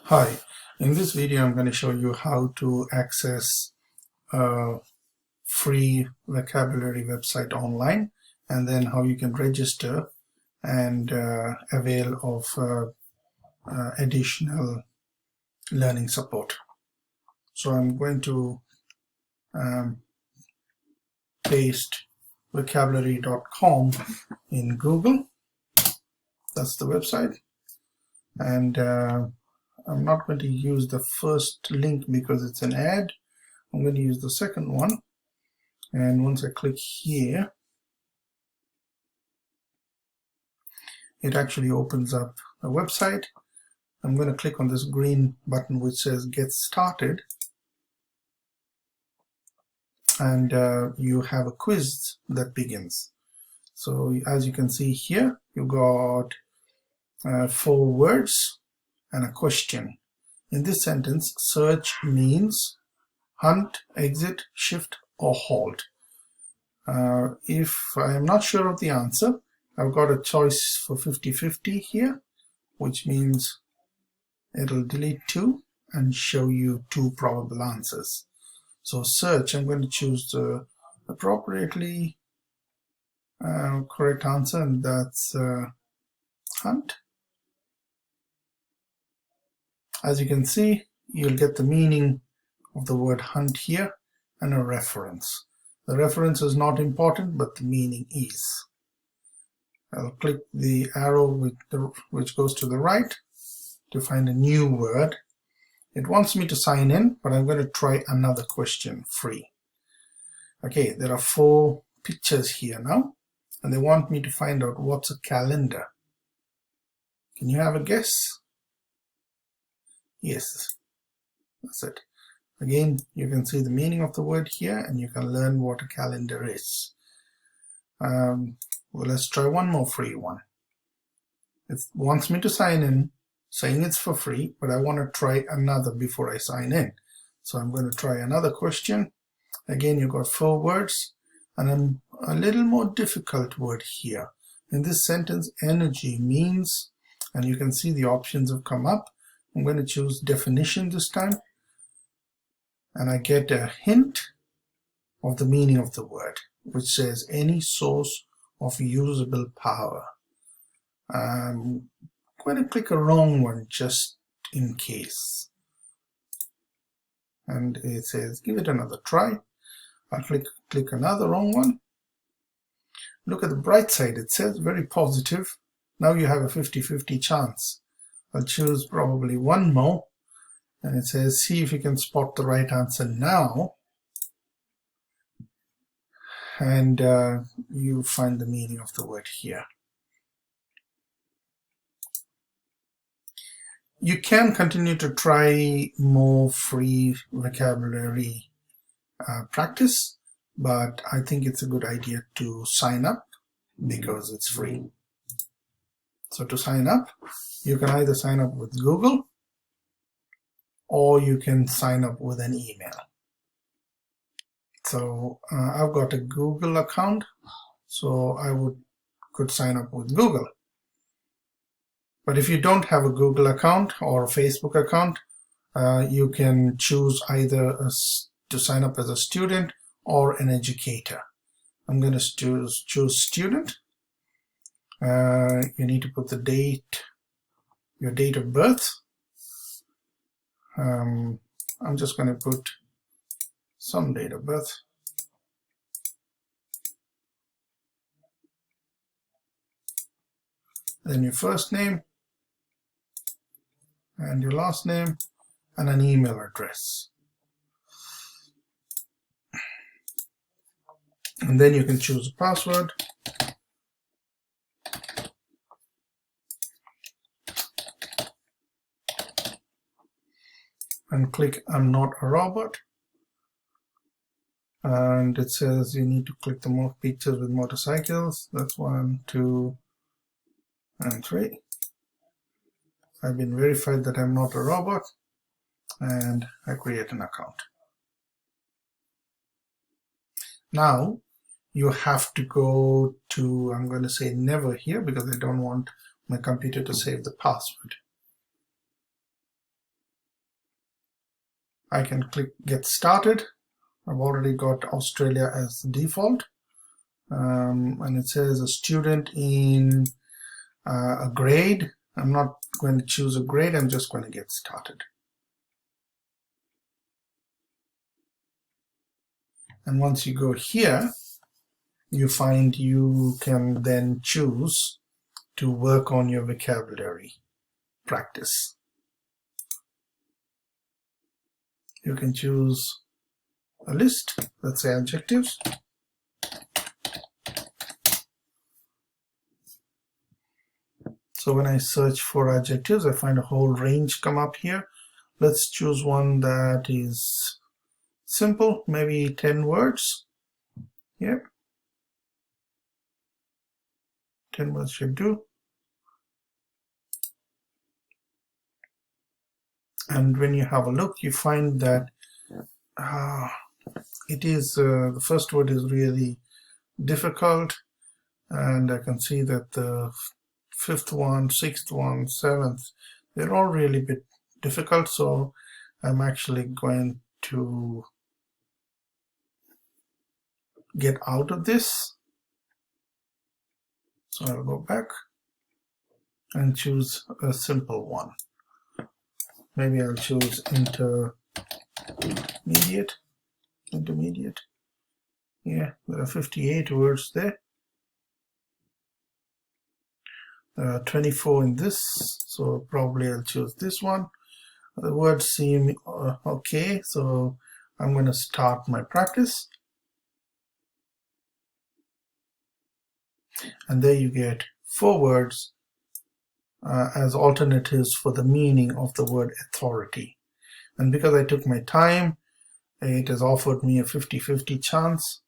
Hi, in this video I'm going to show you how to access a free vocabulary website online, and then how you can register and avail of additional learning support. So I'm going to paste vocabulary.com in Google. That's the website, and I'm not going to use the first link because it's an ad. I'm going to use the second one, and once I click here, it actually opens up a website. I'm going to click on this green button which says Get Started, and you have a quiz that begins. So as you can see here, you got 4 words and a question. In this sentence, search means hunt, exit, shift, or halt. If I am not sure of the answer, I've got a choice for 50-50 here, which means it'll delete 2 and show you 2 probable answers. So search, I'm going to choose the appropriately correct answer, and that's hunt. As you can see, you'll get the meaning of the word hunt here and a reference. The reference is not important, but the meaning is. I'll click the arrow which goes to the right to find a new word. It wants me to sign in, but I'm going to try another question free. Okay, there are 4 pictures here now, and they want me to find out what's a calendar. Can you have a guess? Yes, that's it. Again, you can see the meaning of the word here, and you can learn what a calendar is. Well, let's try one more free one. It wants me to sign in, saying it's for free, but I want to try another before I sign in. So I'm going to try another question. Again, you've got 4 words and a little more difficult word here. In this sentence, energy means, and you can see the options have come up. I'm going to choose definition this time, and I get a hint of the meaning of the word, which says any source of usable power. I'm going to click a wrong one just in case, and it says give it another try. I'll click another wrong one. Look at the bright side, it says very positive. Now you have a 50-50 chance. I'll choose probably one more, and it says see if you can spot the right answer now, and you find the meaning of the word here. You can continue to try more free vocabulary practice, but I think it's a good idea to sign up because it's free. So to sign up, you can either sign up with Google or you can sign up with an email. So I've got a Google account, so I could sign up with Google. But if you don't have a Google account or a Facebook account, you can choose either to sign up as a student or an educator. I'm going to choose student. You need to put the date, your date of birth. I'm just going to put some date of birth. Then your first name and your last name and an email address. And then you can choose a password. And click I'm not a robot. And it says you need to click the more pictures with motorcycles. That's 1, 2, and 3. I've been verified that I'm not a robot, and I create an account. Now you have to go to, I'm going to say never here because I don't want my computer to save the password. I can click Get Started. I've already got Australia as the default, and it says a student in a grade. I'm not going to choose a grade, I'm just going to get started. And once you go here, you find you can then choose to work on your vocabulary practice. You can choose a list, let's say adjectives. So when I search for adjectives, I find a whole range come up here. Let's choose one that is simple, maybe 10 words. Yep. 10 words should do. And when you have a look, you find that it is the first word is really difficult, and I can see that the fifth one, sixth one, seventh, they're all really a bit difficult, so I'm actually going to get out of this. So I'll go back and choose a simple one. Maybe I'll choose intermediate. Yeah, there are 58 words there. 24 in this, so probably I'll choose this one. The words seem okay, so I'm going to start my practice. And there you get 4 words as alternatives for the meaning of the word authority. And because I took my time, it has offered me a 50-50 chance,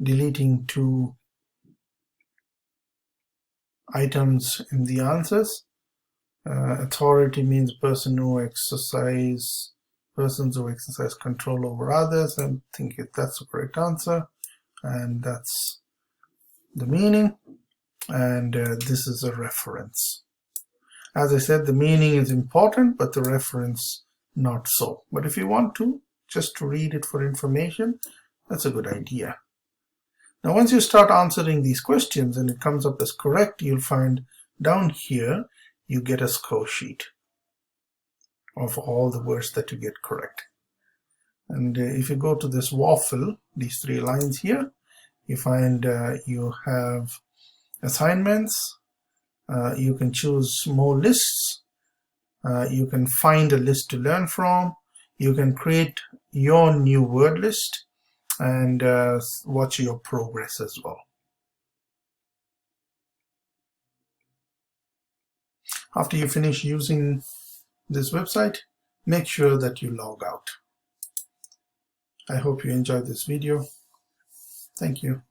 deleting 2 items in the answers. Authority means persons who exercise control over others. I think that's the correct answer, and that's the meaning. And this is a reference. As I said, the meaning is important, but the reference not so. But if you want to, just to read it for information, that's a good idea. Now, once you start answering these questions and it comes up as correct, you'll find down here you get a score sheet of all the words that you get correct. And if you go to this waffle, these 3 lines here, you find you have assignments. You can choose more lists. You can find a list to learn from. You can create your new word list and watch your progress as well. After you finish using this website, make sure that you log out. I hope you enjoyed this video. Thank you.